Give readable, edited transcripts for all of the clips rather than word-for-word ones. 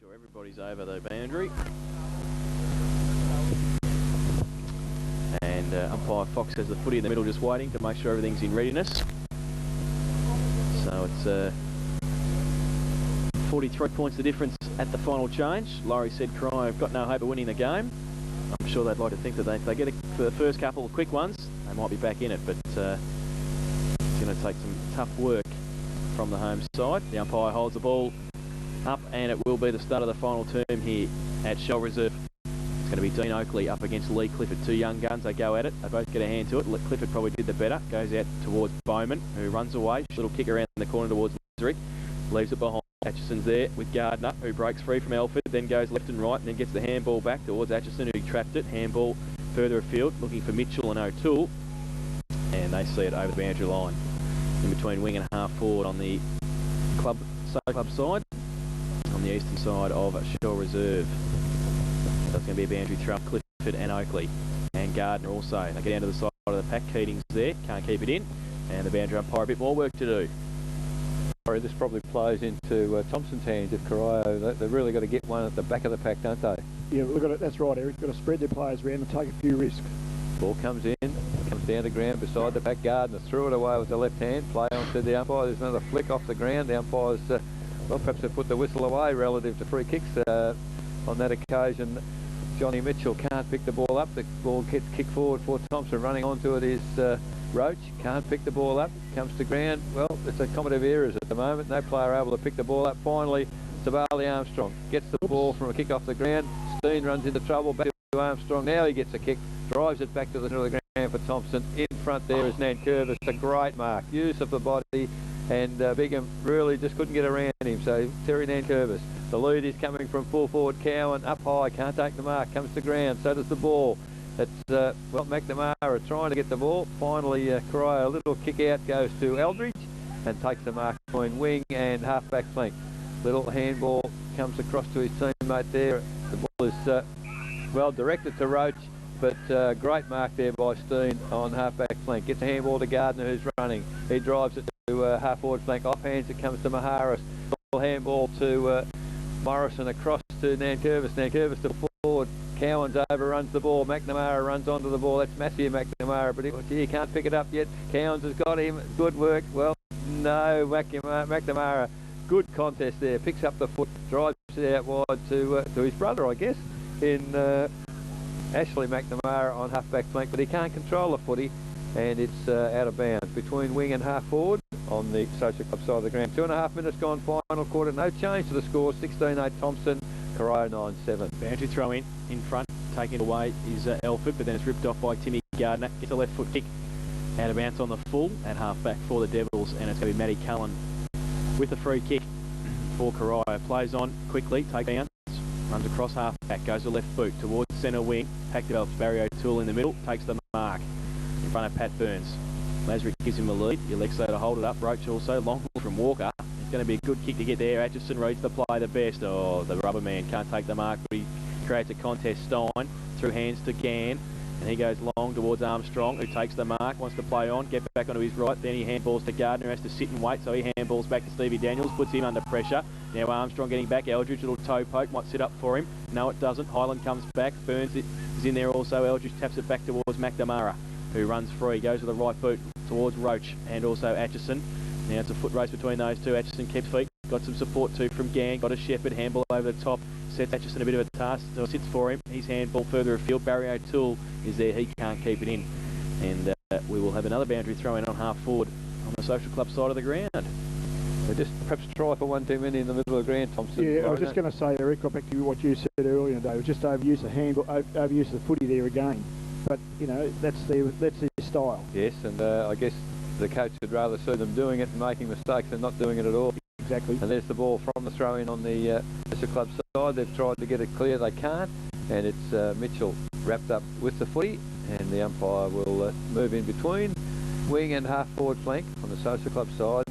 sure everybody's over the boundary. And umpire Fox has the footy in the middle just waiting to make sure everything's in readiness. So it's 43 points the difference at the final change. Laurie said Corio have got no hope of winning the game. I'm sure they'd like to think that if they get the first couple of quick ones, they might be back in it, but it's going to take some tough work from the home side. The umpire holds the ball up, and it will be the start of the final term here at Shell Reserve. It's going to be Dean Oakley up against Lee Clifford. Two young guns, they go at it. They both get a hand to it. Clifford probably did the better. Goes out towards Bowman, who runs away. Little kick around the corner towards Lizrick. Leaves it behind. Atchison's there with Gardner, who breaks free from Elford, then goes left and right, and then gets the handball back towards Atchison, who trapped it. Handball further afield, looking for Mitchell and O'Toole. And they see it over the boundary line. In between wing and half forward on the club side. On the eastern side of Shell Reserve. So it's going to be a boundary throw. Clifford and Oakley and Gardner also. They get down to the side of the pack. Keating's there, can't keep it in, and the boundary umpire a bit more work to do. This probably plays into Thomson's hands if Corio. They've really got to get one at the back of the pack, don't they? Yeah, look at it. That's right, Eric. Got to spread their players around and take a few risks. Ball comes in, comes down to ground beside the pack. Gardner threw it away with the left hand. Play on to the umpire. There's another flick off the ground. The umpire's well, perhaps they put the whistle away relative to free kicks. On that occasion, Johnny Mitchell can't pick the ball up. The ball gets kicked forward for Thomson. Running onto it is Roach. Can't pick the ball up. Comes to ground. Well, it's accommodative errors at the moment. No player able to pick the ball up. Finally, Tabali Armstrong gets the ball from a kick off the ground. Steen runs into trouble. Back to Armstrong. Now he gets a kick. Drives it back to the middle of the ground for Thomson. In front there is Nankervis. A great mark. Use of the body. And Bigham really just couldn't get around him. So Terry Nankervis. The lead is coming from full forward Cowan. Up high. Can't take the mark. Comes to ground. So does the ball. It's, well, McNamara trying to get the ball. Finally, Corio, a little kick out goes to Eldridge and takes the mark between wing and half-back flank. Little handball comes across to his teammate there. The ball is, well, directed to Roach, but great mark there by Steen on half-back flank. Gets a handball to Gardner, who's running. He drives it to half-forward flank. Off-hands, it comes to Maharis. Handball to Morrison across to Nankervis. Nankervis to forward. Cowans overruns the ball. McNamara runs onto the ball. That's Matthew McNamara, but he can't pick it up yet. Cowans has got him. Good work. Well, no, McNamara. Good contest there. Picks up the foot, drives it out wide to his brother, I guess, in Ashley McNamara on half-back flank, but he can't control the footy, and it's out of bounds. Between wing and half-forward on the Social Club side of the ground. 2.5 minutes gone, final quarter. No change to the score. 16-8 Thomson. Corio 9-7. Boundary throw in front, taking it away is Elford, but then it's ripped off by Timmy Gardner. Gets a left foot kick out of bounds on the full at half-back for the Devils, and it's going to be Matty Cullen with the free kick for Corio. Plays on quickly, takes bounce, runs across half-back, goes to left boot towards centre wing. Pack develops Barry O'Toole in the middle, takes the mark in front of Pat Burns. Lazarick gives him a lead. Alexo to hold it up. Roach also. Long ball from Walker. It's going to be a good kick to get there. Atchison reads the play the best. Oh, the rubber man can't take the mark, but he creates a contest. Stein through hands to Gann, and he goes long towards Armstrong, who takes the mark, wants to play on, get back onto his right. Then he handballs to Gardner, has to sit and wait, so he handballs back to Stevie Daniels, puts him under pressure. Now Armstrong getting back. Eldridge, little toe poke, might sit up for him. No, it doesn't. Highland comes back. Burns is in there also. Eldridge taps it back towards McNamara, who runs free, goes with the right boot towards Roach and also Atchison. Now it's a foot race between those two. Atchison keeps feet, got some support too from Gang, got a Shepherd, handball over the top, sets Atchison a bit of a task, so sits for him. His handball further afield. Barry O'Toole is there, he can't keep it in. And we will have another boundary throw in on half forward on the Social Club side of the ground. They just perhaps try for one too many in the middle of the ground, Thomson. Yeah, I was just going to say, Eric, got back to what you said earlier today. It was just overuse the handball, overuse the footy there again. But, you know, that's their style. Yes, and I guess the coach would rather see them doing it and making mistakes than not doing it at all. Exactly. And there's the ball from the throw-in on the Social Club side. They've tried to get it clear. They can't. And it's Mitchell wrapped up with the footy. And the umpire will move in between wing and half-forward flank on the Social Club side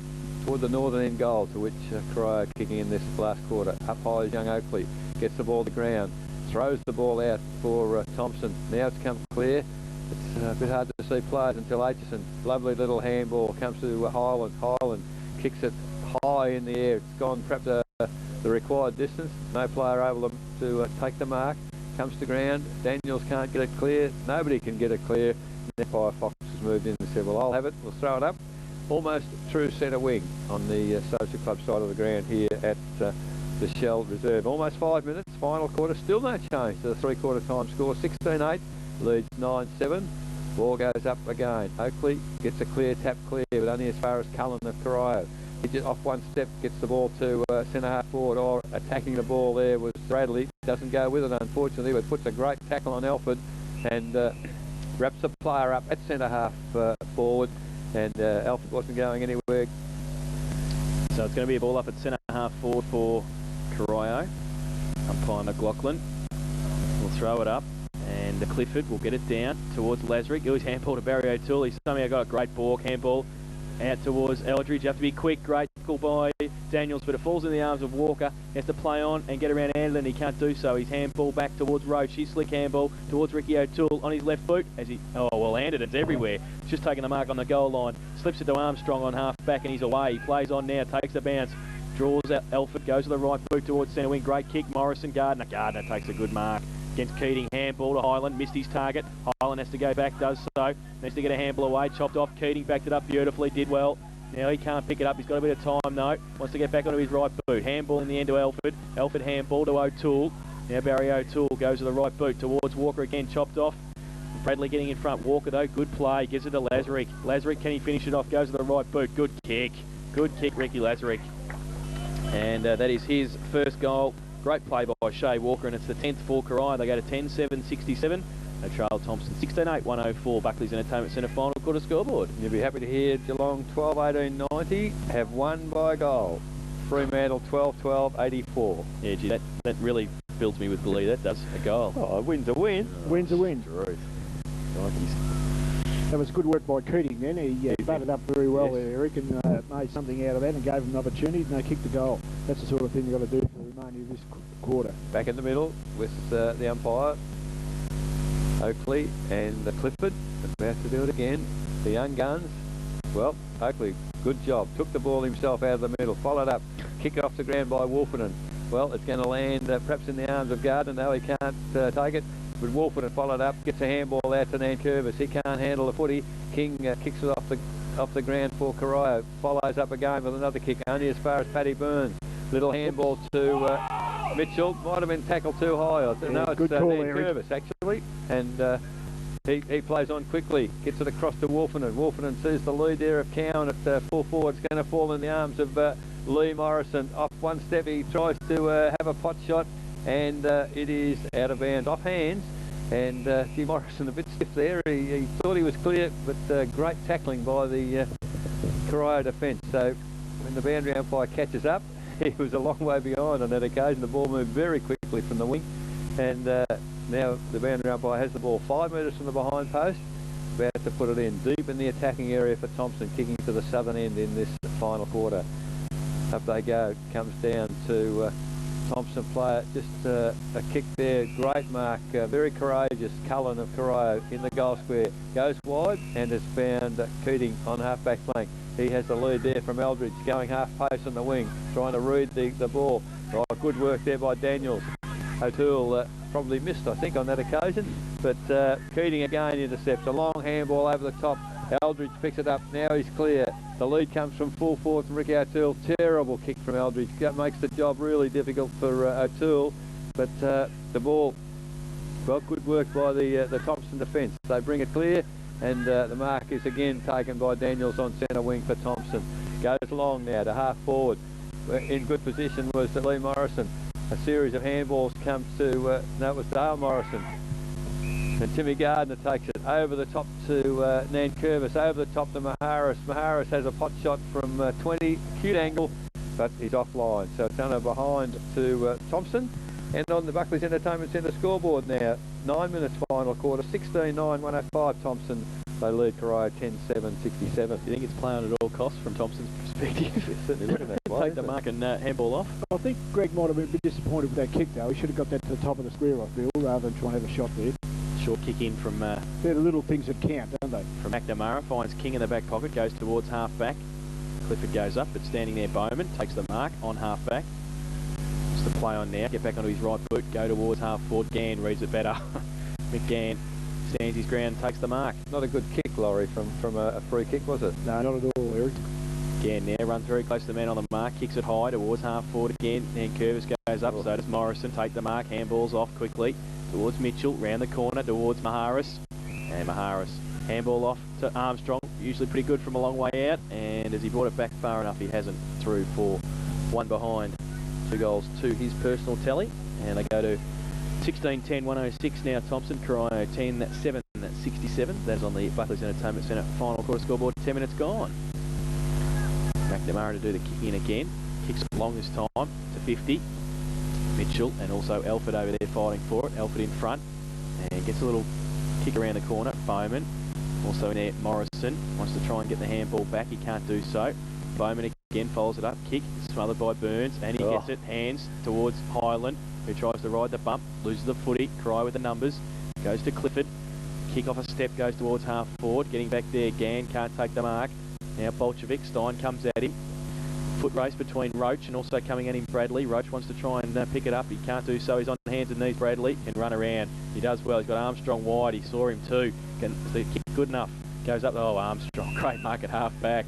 toward the northern end goal, to which Corio kicking in this last quarter. Up high is young Oakley. Gets the ball to ground. Throws the ball out for Thomson. Now it's come clear. It's a bit hard to see players until Atchison. Lovely little handball comes to Highland. Highland kicks it high in the air. It's gone perhaps the required distance. No player able to take the mark. Comes to ground. Daniels can't get it clear. Nobody can get it clear. And Empire Fox has moved in and said, well, I'll have it. We'll throw it up. Almost true centre wing on the Social Club side of the ground here at the Shell Reserve. Almost 5 minutes. Final quarter. Still no change to the three-quarter time score. 16-8. Leads 9-7. Ball goes up again. Oakley gets a clear tap clear, but only as far as Cullen of Corio. He just off one step, gets the ball to centre half forward, or attacking the ball there was Bradley. Doesn't go with it, unfortunately, but puts a great tackle on Alford and wraps the player up at centre half forward, and Alford wasn't going anywhere. So it's going to be a ball up at centre half forward for Corio. Umpire McLaughlin will throw it up, and Clifford will get it down towards Lazarick. He's handball to Barry O'Toole. He's somehow got a great ball, handball out towards Eldridge. You have to be quick. Great tackle by Daniels, but it falls in the arms of Walker. He has to play on and get around Anderson. He can't do so. He's handball back towards Roach. He's slick handball towards Ricky O'Toole on his left foot. As he, oh well, Anderson's everywhere. He's just taking the mark on the goal line. Slips it to Armstrong on half back, and he's away. He plays on now, takes the bounce, draws out Alford, goes to the right boot towards centre wing. Great kick. Morrison, Gardner. Gardner takes a good mark against Keating. Handball to Highland, missed his target. Highland has to go back, does so. Needs to get a handball away, chopped off. Keating backed it up beautifully, did well. Now he can't pick it up. He's got a bit of time though. Wants to get back onto his right boot. Handball in the end to Alford. Alford handball to O'Toole. Now Barry O'Toole goes to the right boot towards Walker again, chopped off. Bradley getting in front. Walker though, good play. Gives it to Lazarick. Lazarick, can he finish it off? Goes to the right boot. Good kick. Good kick, Ricky Lazarick. And that is his first goal. Great play by Shea Walker, and it's the 10th for Corio. They go to 10-7-67. They trail Thomson 16-8, 104. Buckley's Entertainment Centre final quarter scoreboard. You'll be happy to hear Geelong 12-18-90 have won by a goal. Fremantle 12-12-84. Yeah, gee, that really fills me with glee. That does. A goal. Oh, a win's a win. Win's a win. Truth. That was good work by Keating then. He batted up very well there, Eric, and made something out of that and gave him an opportunity, and they kicked the goal. That's the sort of thing you've got to do for the remainder of this quarter. Back in the middle with the umpire, Oakley and Clifford. About to do it again. The young guns. Well, Oakley, good job. Took the ball himself out of the middle. Followed up. Kick off the ground by Wolferton. Well, it's going to land perhaps in the arms of Gardner. No, he can't take it. But Wolferton followed up. Gets a handball out to Nankervis. He can't handle the footy. King kicks it off the ground for Corio. Follows up again with another kick. Only as far as Paddy Burns. Little handball to Mitchell. Might have been tackled too high. No, it's Nankervis actually. And he plays on quickly. Gets it across to Wolferton. Wolferton sees the lead there of Cowan at full forward. It's going to fall in the arms of Lee Morrison. Off one step, he tries to have a pot shot, and it is out of bounds, off hands. And G. Morrison a bit stiff there. He thought he was clear, but great tackling by the Corio defence. So when the boundary umpire catches up, he was a long way behind on that occasion. The ball moved very quickly from the wing, and now the boundary umpire has the ball 5 metres from the behind post, about to put it in deep in the attacking area for Thomson, kicking to the southern end in this final quarter. Up they go. Comes down to Thomson player. Just a kick there. Great mark. Very courageous. Cullen of Corio in the goal square. Goes wide and has found Keating on half-back flank. He has the lead there from Eldridge, going half-pace on the wing, trying to read the ball. Oh, good work there by Daniels. O'Toole probably missed, I think, on that occasion. But Keating again intercepts. A long handball over the top. Eldridge picks it up. Now he's clear. The lead comes from full forward from Ricky O'Toole. Terrible kick from Eldridge. That makes the job really difficult for O'Toole. But the ball, well, good work by the Thomson defence. They bring it clear, and the mark is again taken by Daniels on centre wing for Thomson. Goes long now to half forward. In good position was Lee Morrison. A series of handballs comes to, no, it was Dale Morrison. And Timmy Gardner takes it over the top to Nankervis, over the top to Maharis. Maharis has a pot shot from 20, cute angle, but he's offline. So it's under behind to Thomson. And on the Buckley's Entertainment Centre scoreboard now, 9 minutes final quarter, 16-9, 105 Thomson. They lead Corio 10-7-67. You think it's play on at all costs from Thomson's perspective? It's certainly looking that way. Take the mark and handball off. I think Greg might have been a bit disappointed with that kick though. He should have got that to the top of the square, I feel, rather than trying to have a shot there. Short kick in from They're the little things that count, don't they? from McNamara, finds King in the back pocket, goes towards half back. Clifford goes up, but standing there Bowman takes the mark on half back. wants to play on now, get back onto his right boot, go towards half forward. Gann reads it better. McGann stands his ground, takes the mark. Not a good kick, Laurie, from a free kick, was it? No, not at all, Eric. Gann now runs very close to the man on the mark, kicks it high towards half forward again, and Curvis goes up, so does Morrison. Take the mark, handballs off quickly towards Mitchell, round the corner towards Maharis, and Maharis handball off to Armstrong, usually pretty good from a long way out, and as he brought it back far enough, he hasn't, through for one behind. 2 goals to his personal tally, and they go to 16-10, 106 now. Thomson, Corio 10-7, 67. That's on the Buckley's Entertainment Centre final quarter scoreboard. 10 minutes gone. McNamara to do the kicking again. Kicks it long this time to 50. Mitchell and also Alford over there fighting for it. Alford in front and gets a little kick around the corner. Bowman also in there. Morrison wants to try and get the handball back. He can't do so. Bowman again follows it up. Kick smothered by Burns, and he gets it. Hands towards Highland, who tries to ride the bump, loses the footy. Corio with the numbers, goes to Clifford. Kick off a step, goes towards half forward. Getting back there, Gann can't take the mark. Now Bolshevik, Stein comes at him. Foot race between Roach and also coming at him Bradley. Roach wants to try and pick it up. He can't do so. He's on hands and knees. Bradley can run around. He does well. He's got Armstrong wide. He saw him too. Can the kick good enough? Goes up. Oh, Armstrong, great mark at half back.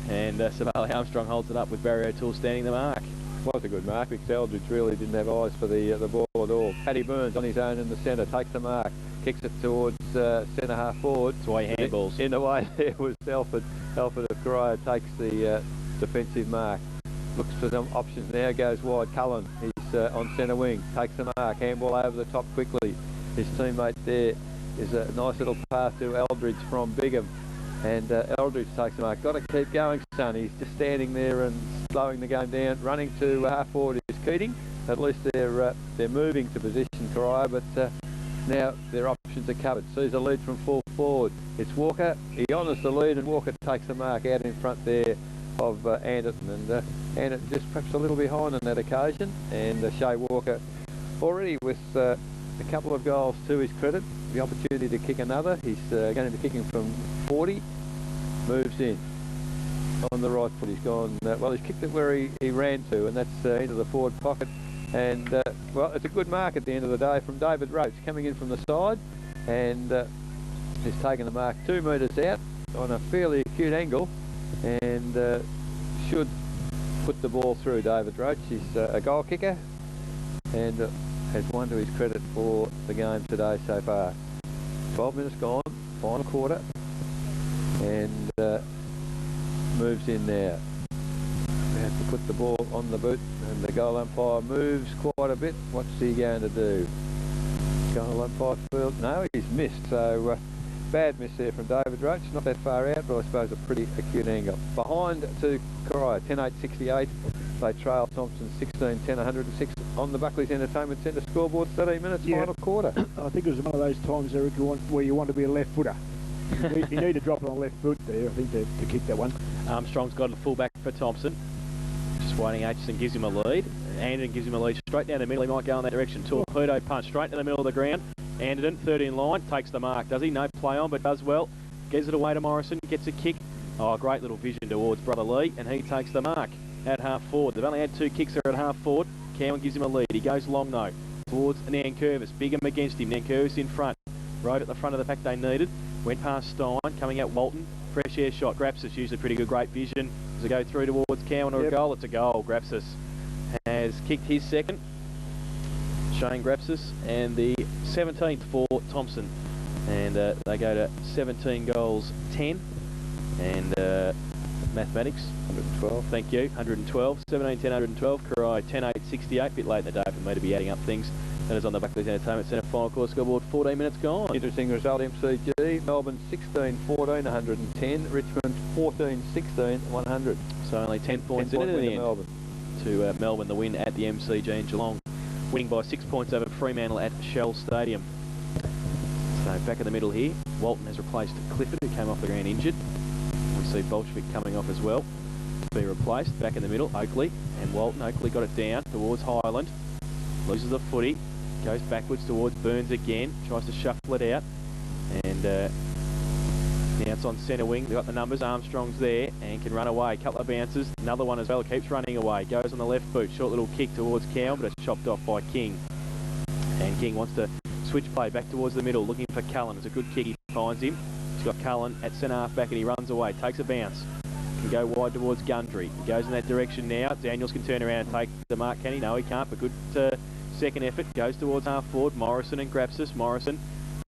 And Savali Armstrong holds it up with Barry O'Toole standing the mark. Was a good mark because Eldridge really didn't have eyes for the ball at all. Paddy Burns on his own in the centre, takes the mark, kicks it towards centre half forward. That's why he handballs. In the way there was Alford. Alford of Corio takes the defensive mark. Looks for some options now, goes wide. Cullen, he's on centre wing, takes the mark, handball over the top quickly. His teammate there is a nice little pass to Eldridge from Bigham. And Eldridge takes the mark. Got to keep going, son. He's just standing there and slowing the game down. Running to half forward is Keating. At least they're moving to position Corio, but now their options are covered. Sees a lead from full forward. It's Walker. He honours the lead, and Walker takes the mark out in front there of Anderton. And Anderton just perhaps a little behind on that occasion. And Shea Walker already with a couple of goals to his credit. The opportunity to kick another. He's going to be kicking from 40. Moves in on the right foot. He's gone, well, he's kicked it where he ran to, and that's into the forward pocket. And, well, it's a good mark at the end of the day from David Roach, coming in from the side, and he's taken the mark 2 metres out on a fairly acute angle, and should put the ball through. David Roach. He's a goal kicker, and has one to his credit for the game today so far. 12 minutes gone, final quarter. And moves in there. We have to put the ball on the boot, and the goal umpire moves quite a bit. What's he going to do? Goal umpire field. No, he's missed. So bad miss there from David Roach. Not that far out, but I suppose a pretty acute angle. Behind to Corio, 10-8-68. They trail Thomson 16-10, 106 on the Buckley's Entertainment Centre scoreboard. 13 minutes, final quarter. I think it was one of those times, Eric, where you want to be a left footer. You need to drop it on left foot there, I think, to kick that one. Armstrong's got a full-back for Thomson. Just waiting. Aitchison gives him a lead. Anderton gives him a lead straight down the middle. He might go in that direction. Torpedo punch straight in the middle of the ground. Anderton, 13 line, takes the mark. Does he? No play on, but does well. Gives it away to Morrison. Gets a kick. Oh, great little vision towards Brother Lee, and he takes the mark at half forward. They've only had 2 kicks there at half forward. Cowan gives him a lead. He goes long, though, towards Nankervis. Bigham against him. Nankervis in front. Right at the front of the pack they needed. Went past Stein, coming out Walton. Fresh air shot. Grapsus, usually pretty good, great vision. Does it go through towards Cowan or a goal? It's a goal. Grapsus has kicked his second. Shane Grapsus, and the 17th for Thomson. And they go to 17 goals, 10. And mathematics, 112. Thank you, 112. 17-10, 112. Corio, 10-8-68. Bit late in the day for me to be adding up things. That is on the Buckley's Entertainment Centre final quarter scoreboard. 14 minutes gone. Interesting result, MCG. Melbourne 16-14, 110. Richmond 14-16, 100. So only 10 points in it in the end. Melbourne. To Melbourne, the win at the MCG in Geelong. Winning by 6 points over Fremantle at Shell Stadium. So back in the middle here, Walton has replaced Clifford, who came off the ground injured. We see Bolshevik coming off as well to be replaced. Back in the middle, Oakley and Walton. Oakley got it down towards Highland. Loses the footy. Goes backwards towards Burns again. Tries to shuffle it out. And Now it's on centre wing. They've got the numbers. Armstrong's there and can run away. Couple of bounces. Another one as well. Keeps running away. Goes on the left boot. Short little kick towards Cowan, but it's chopped off by King. And King wants to switch play back towards the middle, looking for Cullen. It's a good kick. He finds him. He's got Cullen at centre half back and he runs away. Takes a bounce. Can go wide towards Gundry. He goes in that direction now. Daniels can turn around and take the mark. Can he? No, he can't. But good second effort. Goes towards half forward. Morrison and Grapsis. Morrison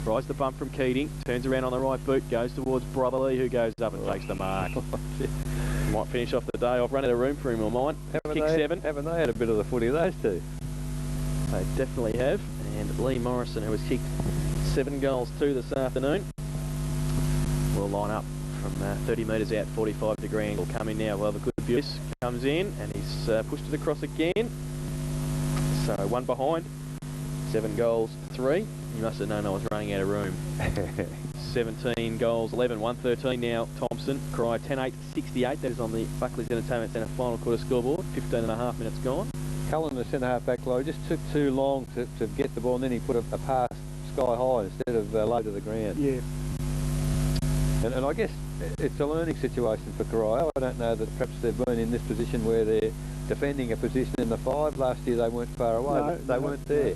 tries the bump from Keating. Turns around on the right boot. Goes towards Brotherly, who goes up and takes the mark. Might finish off the day. I've run out of room for him, or mine. Kick 7. Haven't they had a bit of the footy, those two? They definitely have. And Lee Morrison, who has kicked 7 goals too this afternoon, will line up from 30 metres out, 45 degree angle. Come in now. We'll have a good view. This comes in and he's pushed it across again. So 1 behind. 7 goals, 3. You must have known I was running out of room. 17 goals, 11, 113 now. Thomson, Corio 10-8, 68. That is on the Buckley's Entertainment Centre final quarter scoreboard. 15.5 minutes gone. Cullen, the centre half back low, just took too long to get the ball, and then he put a pass sky high instead of low to the ground. Yeah. And I guess it's a learning situation for Corio. I don't know that perhaps they've been in this position where they're defending a position in the 5. Last year they weren't far away. No, they weren't there.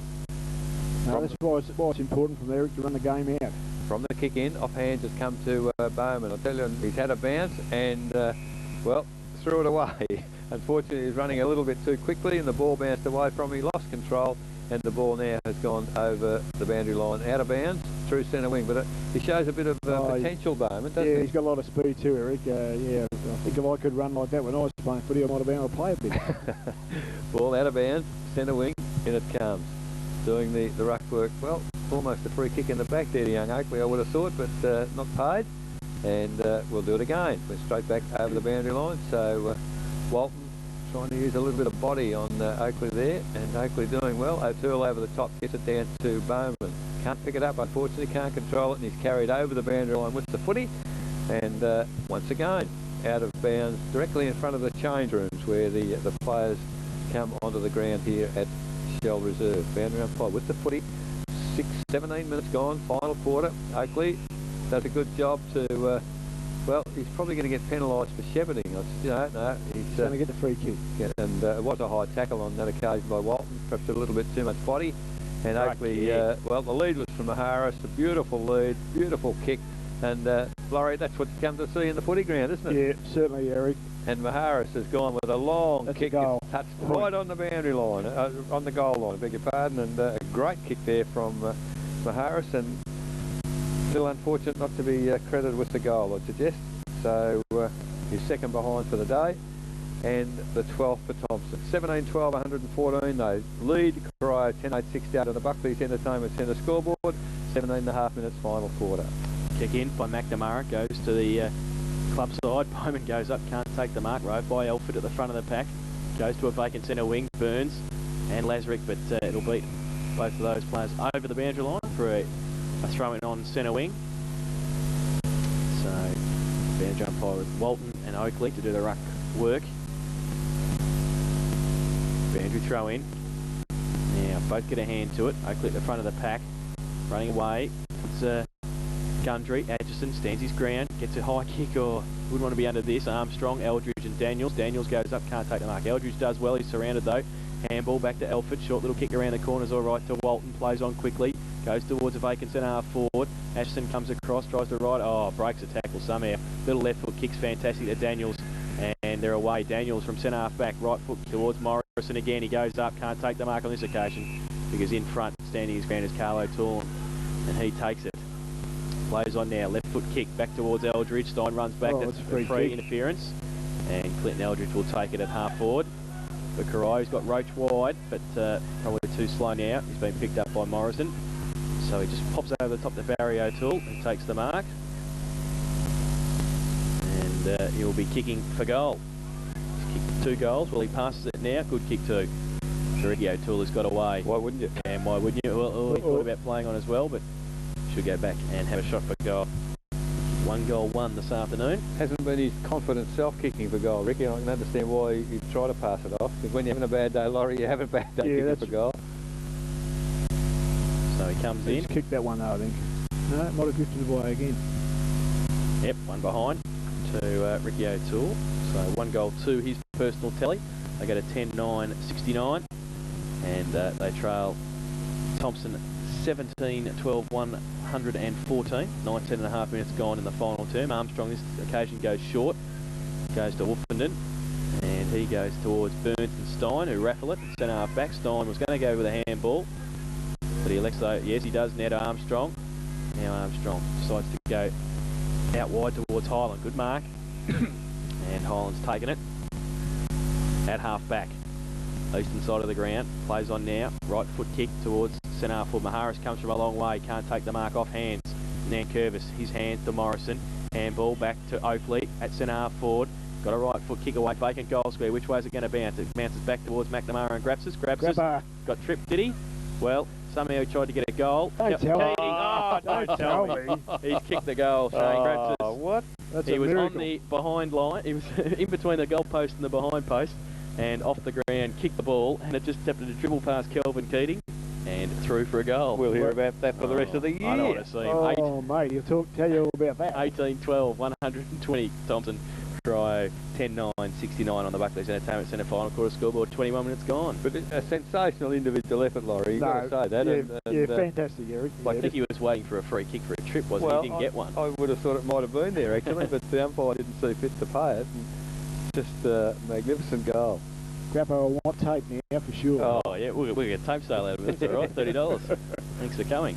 No, that's why it's important for Eric to run the game out. From the kick in, off hands has come to Bowman. I'll tell you, he's had a bounce and, well, threw it away. Unfortunately, he's running a little bit too quickly and the ball bounced away from him. He lost control and the ball now has gone over the boundary line, out of bounds, through centre wing. But he shows a bit of potential, Bowman, doesn't he? Yeah, he's got a lot of speed too, Eric. Yeah, I think if I could run like that when I was playing footy, I might have been able to play a bit. Ball out of bounds, centre wing, in it comes. Doing the ruck work. Well, almost a free kick in the back there to young Oakley, I would have thought, but not paid. And we'll do it again. We're straight back over the boundary line. So Walton trying to use a little bit of body on Oakley there, and Oakley doing well. O'Toole over the top, gets it down to Bowman. Can't pick it up, unfortunately, can't control it, and he's carried over the boundary line with the footy. And once again, out of bounds, directly in front of the change rooms where the players come onto the ground here at Shell Reserve. Boundary umpire with the footy. 17 minutes gone, final quarter. Oakley does a good job to, well, he's probably going to get penalised for shepherding. No, he's going to get the free kick. Yeah, and it was a high tackle on that occasion by Walton, perhaps a little bit too much body. And Oakley, well, the lead was from Maharis, a beautiful lead, beautiful kick. And Laurie, that's what you come to see in the footy ground, isn't it? Yeah, certainly, Eric. And Maharis has gone with a long kick, touched right on the boundary line, on the goal line, I beg your pardon, and a great kick there from Maharis, and still unfortunate not to be credited with the goal, I'd suggest. So he's second behind for the day, and the 12th for Thomson. 17-12, 114, they lead Corio 10-8, 68 on the Buckley's Entertainment Centre scoreboard, 17.5 minutes final quarter. Kick in by McNamara, goes to the club side. Bowman goes up, can't take the mark. Rove by Elford at the front of the pack. Goes to a vacant centre wing, Burns and Lazarick, but it'll beat both of those players over the boundary line for a throw-in on centre wing. So, boundary umpire with Walton and Oakley to do the ruck work. Boundary throw-in. Now, both get a hand to it. Oakley at the front of the pack, running away. It's Gundry, Atchison stands his ground, gets a high kick, or wouldn't want to be under this. Armstrong, Eldridge and Daniels. Daniels goes up, can't take the mark. Eldridge does well, he's surrounded though. Handball back to Elford, short little kick around the corners, all right to Walton, plays on quickly, goes towards a vacant centre half forward. Atchison comes across, tries to right, breaks a tackle somehow. Little left foot kicks fantastic to Daniels, and they're away. Daniels from centre half back, right foot towards Morrison again. He goes up, can't take the mark on this occasion, because in front, standing his ground is Carl O'Toole, and he takes it. Plays on now, left foot kick back towards Eldridge. Stein runs back, that's a free interference. And Clinton Eldridge will take it at half forward. But Corio's got Roach wide, but probably too slow now. He's been picked up by Morrison. So he just pops over the top to Barry O'Toole and takes the mark. And he'll be kicking for goal. He's kicked 2 goals. Well, he passes it now. Good kick too. Ricky O'Toole has got away. Why wouldn't you? And why wouldn't you? Well, he thought about playing on as well, but should go back and have a shot for goal. 1 goal, 1 this afternoon. Hasn't been his confident self-kicking for goal, Ricky. I can understand why he'd try to pass it off, because when you're having a bad day, Laurie, you're having a bad day kicking for goal. So he comes in. He's kicked that one though, I think. No, it might have drifted away again. Yep, one behind to Ricky O'Toole. So 1 goal to his personal tally. They go to 10-9-69, and they trail Thomson 17-12, 114. 19.5 minutes gone in the final term. Armstrong this occasion goes short, goes to Wolfenden, and he goes towards Burns and Stein, who raffle it. Centre half back. Stein was going to go with a handball, but he elects though. Yes, he does now to Armstrong. Now Armstrong decides to go out wide towards Highland. Good mark. And Highland's taken it. At half back. Eastern side of the ground. Plays on now. Right foot kick towards centre half forward. Maharis comes from a long way. Can't take the mark off hands. Nankervis, his hands to Morrison. Handball back to Oakley at centre half forward. Got a right foot kick away. Vacant goal square. Which way is it going to bounce? It bounces back towards McNamara and grabs us. Got tripped, did he? Well, somehow he tried to get a goal. Don't tell me. Oh, don't tell me. He's kicked the goal, Shane Grabsus. What? That's he a was miracle. on the behind line. He was in between the goal post and the behind post, and off the ground, kicked the ball, and it just happened to dribble past Kelvin Keating and through for a goal. We'll hear about that for the rest of the year. I don't want to see him. Oh, mate, he'll tell you all about that. 18-12, 120. Thomson try 10-9-69 on the Buckley's Entertainment Centre final quarter scoreboard. 21 minutes gone. But a sensational individual effort, Laurie. You've got to say that. Yeah, fantastic, Eric. I think he was waiting for a free kick for a trip, wasn't he? He didn't get one. I would have thought it might have been there, actually, but the umpire didn't see fit to pay it. And just a magnificent goal. Grappo, I want tape now for sure. Oh, yeah, we'll get a tape sale out of it. It's all right, $30. Thanks for coming.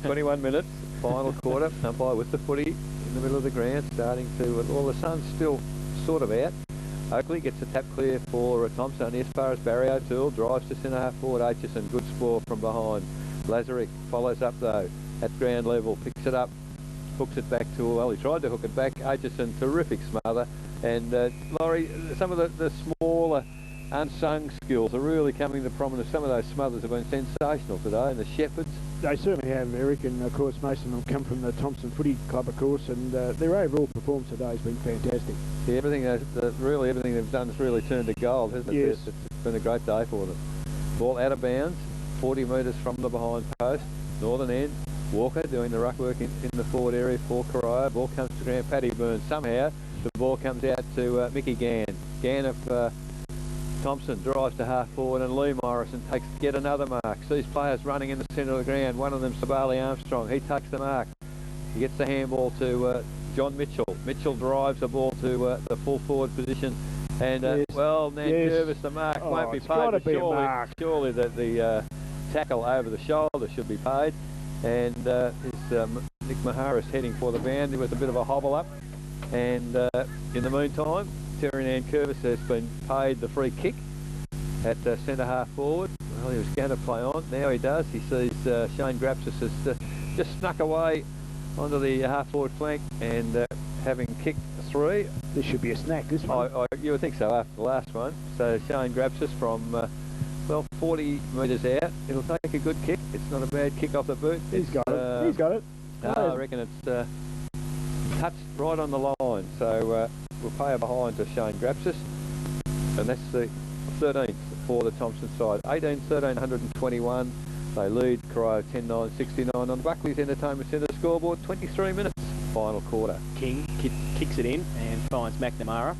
21 minutes, final quarter. Umpire with the footy in the middle of the ground, starting to... Well, the sun's still sort of out. Oakley gets a tap clear for Thomson, only as far as Barry O'Toole, drives to centre half forward. Aitchison, good score from behind. Lazarick follows up though, at ground level, picks it up, hooks it back to... Well, he tried to hook it back. Aitchison, terrific smother. And Laurie, some of the smaller unsung skills are really coming to prominence. Some of those smothers have been sensational today, and the Shepherds. They certainly have, Eric, and of course most of them come from the Thomson Footy Club, of course, and their overall performance today has been fantastic. Yeah, really everything they've done has really turned to gold, hasn't it? Yes. It's been a great day for them. Ball out of bounds, 40 metres from the behind post, northern end. Walker doing the ruck work in the forward area for Corio. Ball comes to ground, Paddy Burns. Somehow the ball comes out to Mickey Gann. Gann of Thomson drives to half forward, and Lee Morrison takes yet another mark. Sees players running in the centre of the ground. One of them, Sabali Armstrong. He takes the mark. He gets the handball to John Mitchell. Mitchell drives the ball to the full forward position. And, well, Nankervis, the mark won't be paid. But surely the tackle over the shoulder should be paid. And Nick Maharis heading for the boundary with a bit of a hobble up. And in the meantime, Terry Nankervis has been paid the free kick at centre half forward. Well, he was going to play on. Now he does. He sees Shane Grapsus has just snuck away onto the half forward flank, and having kicked 3. This should be a snack, this one. You would think so after the last one. So Shane Grapsus from, well, 40 metres out. It'll take a good kick. It's not a bad kick off the boot. He's got it. He's got it. I reckon it's touched right on the line. So we'll pay a behind to Shane Grapsus. And that's the 13th for the Thomson side. 18-13, 121. They lead Corio 10-9-69 on the Buckley's Entertainment Centre scoreboard. 23 minutes, final quarter. King kicks it in and finds McNamara.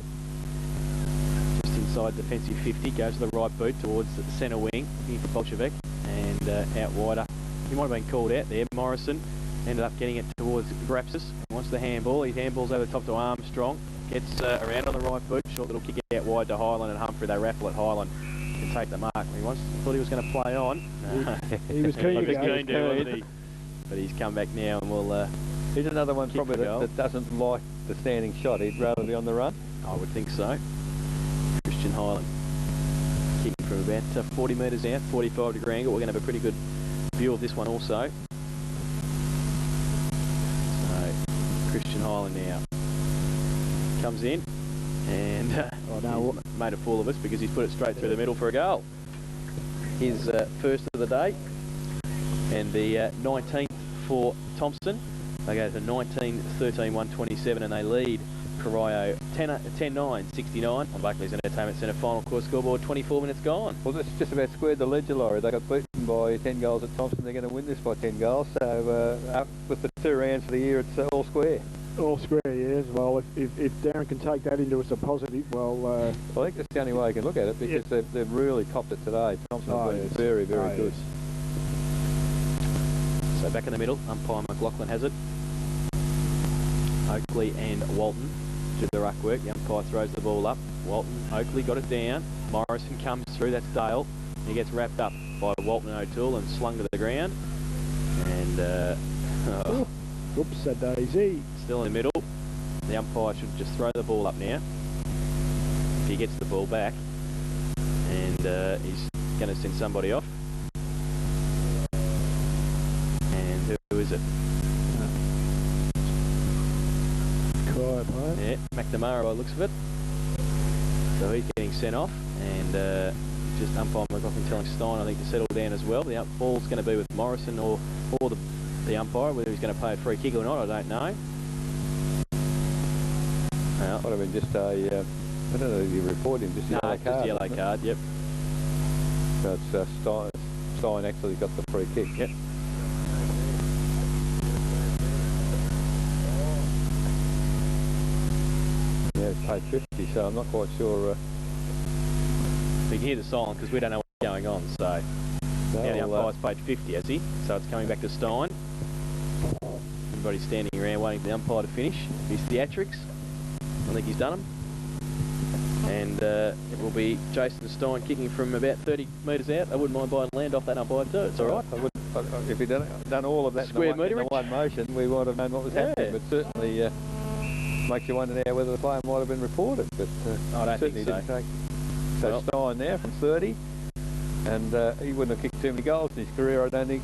Just inside defensive 50, goes to the right boot towards the centre wing, looking for Bolshevik, and out wider. He might have been called out there. Morrison ended up getting it towards Grapsus. Wants the handball. He handballs over the top to Armstrong. Gets around on the right boot. Short little kick out wide to Highland and Humphrey. They raffle at Highland and take the mark. Thought he was going to play on. He was keen to go, wasn't he? But he's come back now, and we'll... Here's another one probably that doesn't like the standing shot. He'd rather be on the run. I would think so. Christian Highland kicking from about 40 metres out, 45 degree angle. We're going to have a pretty good view of this one also. So Christian Highland now comes in and made a fool of us because he's put it straight through the middle for a goal. His first of the day, and the 19th for Thomson. They go to 19-13, 127, and they lead Corio 10-9-69 on Buckley's Entertainment Centre final quarter scoreboard. 24 minutes gone. Well, that's just about squared the ledger, Laurie. They got beaten by 10 goals at Thomson. They're going to win this by 10 goals. So with the 2 rounds for the year, it's all square. All square, Well, if Darren can take that into as a positive, well... I think that's the only way I can look at it, because they've really copped it today. Thomson has been very, very good. So back in the middle, umpire McLaughlin has it. Oakley and Walton do the ruck work. The umpire throws the ball up. Walton, Oakley got it down. Morrison comes through, that's Dale. He gets wrapped up by Walton and O'Toole and slung to the ground. And, oops, a daisy. Still in the middle. The umpire should just throw the ball up now. If he gets the ball back. And he's going to send somebody off. And who is it? Yeah, McNamara by the looks of it. So he's getting sent off. And just umpire McLaughlin telling Stein, I think, to settle down as well. The ball's going to be with Morrison or the umpire. Whether he's going to play a free kick or not, I don't know. Might have been just a, I don't know if you reported him, just a yellow card. Just a yellow card, yep. So it's Stein actually got the free kick. Yep. Yeah, it's paid 50, so I'm not quite sure. We can hear the silence because we don't know what's going on, so... Now the umpire's paid 50, has he? So it's coming back to Stein. Everybody's standing around waiting for the umpire to finish his theatrics. I think he's done them. And it will be Jason Stein kicking from about 30 metres out. I wouldn't mind buying land off that umpire too. It's all right. If he'd done all of that in the one motion, we might have known what was happening. But certainly makes you wonder now whether the player might have been reported. But I don't certainly think so. Didn't take. So Stein there from 30. And he wouldn't have kicked too many goals in his career, I don't think,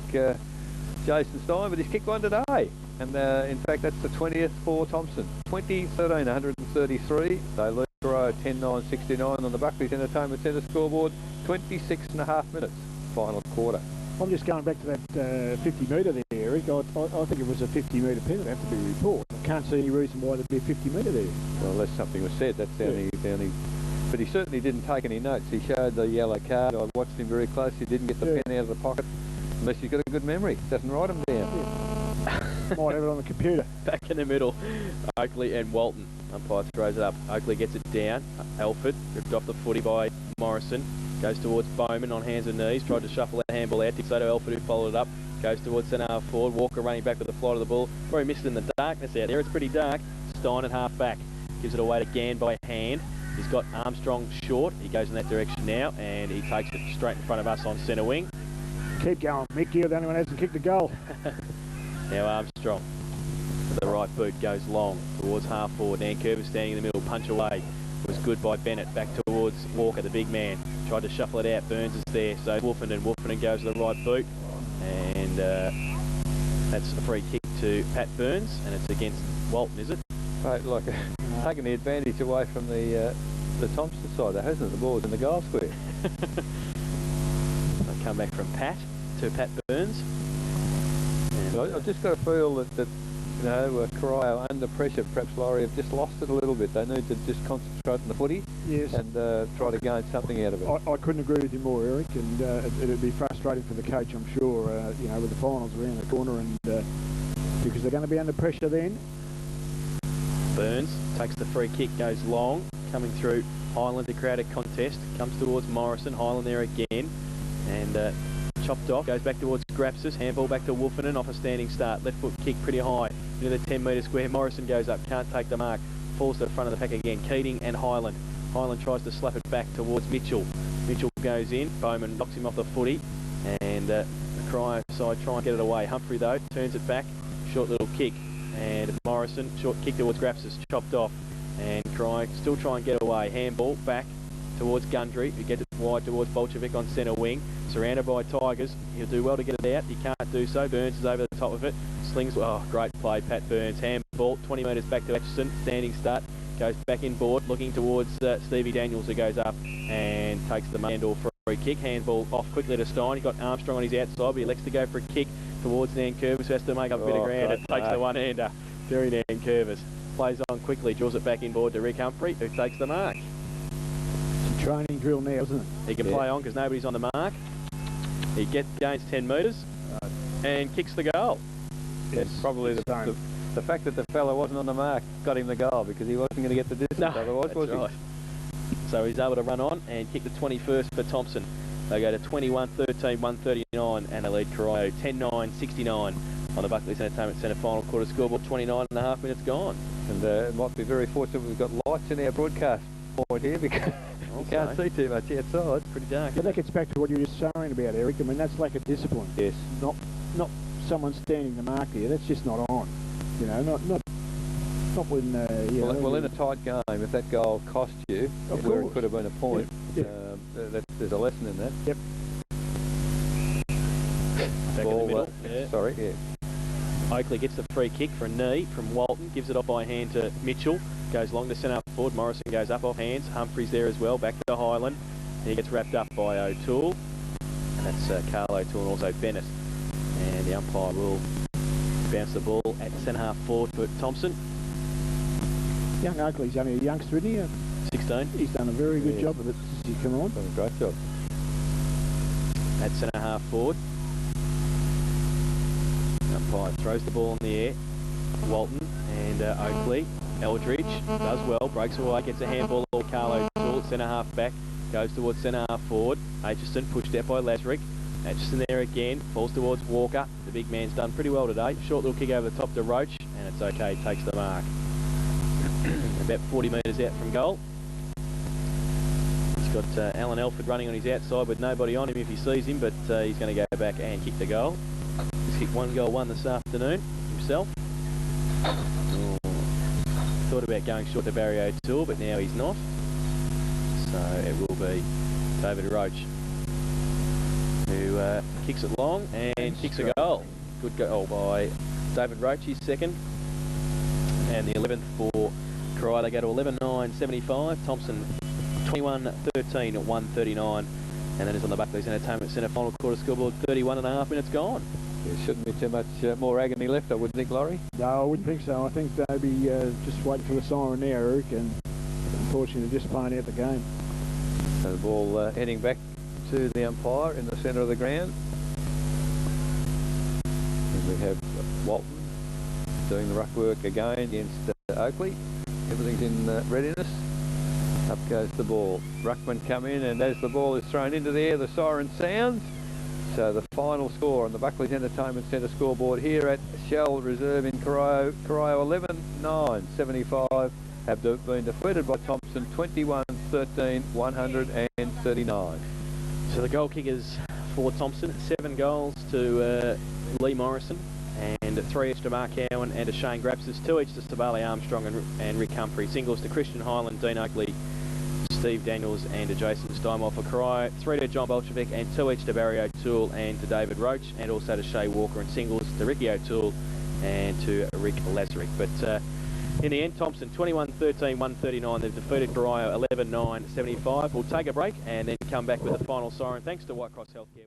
Jason Stein, but he's kicked one today. And in fact, that's the 20th for Thomson. 20-13, 133. They lose Corio 10-9-69 on the Buckley's Entertainment Centre scoreboard. 26.5 minutes, final quarter. I'm just going back to that 50 metre there, Eric. I think it was a 50 metre penalty. It have to be reported. I can't see any reason why there'd be a 50 metre there. Well, unless something was said, that's the only... But he certainly didn't take any notes. He showed the yellow card. I watched him very closely. He didn't get the pen out of the pocket. Unless he's got a good memory. Doesn't write them down. Might have it on the computer. Back in the middle, Oakley and Walton. Umpire throws it up. Oakley gets it down. Alford ripped off the footy by Morrison. Goes towards Bowman on hands and knees. Tried to shuffle that handball out. Did so to Alford, who followed it up. Goes towards centre half forward. Walker running back with the flight of the ball. Probably missed it in the darkness out there. It's pretty dark. Stein at half back. Gives it away to Gann by hand. He's got Armstrong short. He goes in that direction now, and he takes it straight in front of us on centre wing. Keep going, Mick. You're the only one who hasn't kicked a goal. Now Armstrong, with the right boot, goes long towards half forward. Nankervis standing in the middle, punch away. Was good by Bennett. Back towards Walker, the big man. Tried to shuffle it out. Burns is there. So Wolfenden goes to the right boot, and that's a free kick to Pat Burns, and it's against Walton, is it? Right, like taking the advantage away from the Thomson side, there hasn't it? The ball's in the goal square. They come back from Pat to Pat Burns. And I've just got a feel that you know, Corio under pressure, perhaps Laurie have just lost it a little bit. They need to just concentrate on the footy, yes, and try to gain something out of it. I couldn't agree with you more, Eric, and it'd be frustrating for the coach, I'm sure, you know, with the finals around the corner, and because they're going to be under pressure then. Burns takes the free kick, goes long, coming through Highland to create a contest, comes towards Morrison, Highland there again, and chopped off, goes back towards Grapsis, handball back to Wolfenden, off a standing start, left foot kick pretty high, into the 10 metre square. Morrison goes up, can't take the mark, falls to the front of the pack again. Keating and Highland. Highland tries to slap it back towards Mitchell. Mitchell goes in, Bowman knocks him off the footy, and the Corio side try and get it away. Humphrey though turns it back, short little kick, and Morrison, short kick towards Grapsis, chopped off, and Corio still try and get away. Handball back towards Gundry, who gets it wide towards Bolchevic on centre wing, surrounded by Tigers. He'll do well to get it out. He can't do so. Burns is over the top of it. Slings, oh, great play, Pat Burns. Handball, 20 metres back to Atchison. Standing start, goes back inboard, looking towards Stevie Daniels, who goes up and takes the handball for a free kick. Handball off quickly to Stein. He's got Armstrong on his outside, but he elects to go for a kick towards Nankervis, who has to make up a bit of ground and takes the one-hander. Very Nankervis. Plays on quickly, draws it back inboard to Rick Humphrey, who takes the mark. It's a training drill now, isn't it? He can play on because nobody's on the mark. He gains 10 metres and kicks the goal. Yes, probably the The fact that the fella wasn't on the mark got him the goal, because he wasn't going to get the distance otherwise, was right. he? So he's able to run on and kick the 21st for Thomson. They go to 21-13, 139, and they lead Corio 10-9, 69 on the Buckley's Entertainment Centre final quarter scoreboard. 29.5 minutes gone. And it might be very fortunate we've got lights in our broadcast point here, because you can't see too much outside. Pretty dark. But that gets back to what you were just saying about, Eric. I mean, that's lack of discipline. Yes. Not someone standing the mark there. That's just not on. You know, not when. Well, in a tight game, if that goal cost you, where it could have been a point, there's a lesson in that. Yep. Back in the middle. Sorry, yeah. Oakley gets the free kick for a knee from Walton, gives it off by hand to Mitchell, goes long to centre forward, Morrison goes up off hands, Humphreys there as well, back to Highland, and he gets wrapped up by O'Toole, and that's Carl O'Toole and also Bennett, and the umpire will bounce the ball at centre half forward for Thomson. Young Oakley's only a youngster, isn't he? 16. He's done a very good job of it since he come on. Done a great job. At centre half forward. Umpire throws the ball in the air. Walton and Oakley. Eldridge does well, breaks away, gets a handball of Carlo O'Toole, centre half back, goes towards centre half forward. Aitchison pushed out by Lasrick. Aitchison there again, falls towards Walker. The big man's done pretty well today. Short little kick over the top to Roach, and it's okay, takes the mark. About 40 metres out from goal. He's got Alan Elford running on his outside with nobody on him if he sees him, but he's going to go back and kick the goal. He's kicked 1 goal 1 this afternoon himself. Thought about going short to Barry O'Toole, but now he's not. So it will be David Roach who kicks it long and kicks a goal. Good goal by David Roach, his second. And the 11th for Corio. They go to 11-9, 75. Thomson 21-13 at 139. And that is on the Buckley's Entertainment Centre final quarter scoreboard. 31.5 minutes gone. There shouldn't be too much more agony left, I wouldn't think, Laurie. No, I wouldn't think so. I think they'll be just waiting for the siren now, Eric, and unfortunately just playing out the game. So the ball heading back to the umpire in the centre of the ground. And we have Walton doing the ruck work again against Oakley. Everything's in readiness. Up goes the ball. Ruckman come in, and as the ball is thrown into the air, the siren sounds. So the final score on the Buckley's Entertainment Centre scoreboard here at Shell Reserve in Corio 11-9, 75 have been defeated by Thomson 21-13, 139. So the goal kickers for Thomson, 7 goals to Lee Morrison, and 3 each to Mark Cowan and to Shane Grapsis, 2 each to Stavale Armstrong and Rick Humphrey. Singles to Christian Highland, Dean Oakley, Steve Daniels and to Jason Steinwell for Corio, 3 to John Bolshevik and 2 each to Barry O'Toole and to David Roach, and also to Shea Walker, and singles to Ricky O'Toole and to Rick Lasrick. But in the end, Thomson 21-13, 139. They've defeated Corio 11-9, 75. We'll take a break and then come back with the final siren. Thanks to White Cross Healthcare.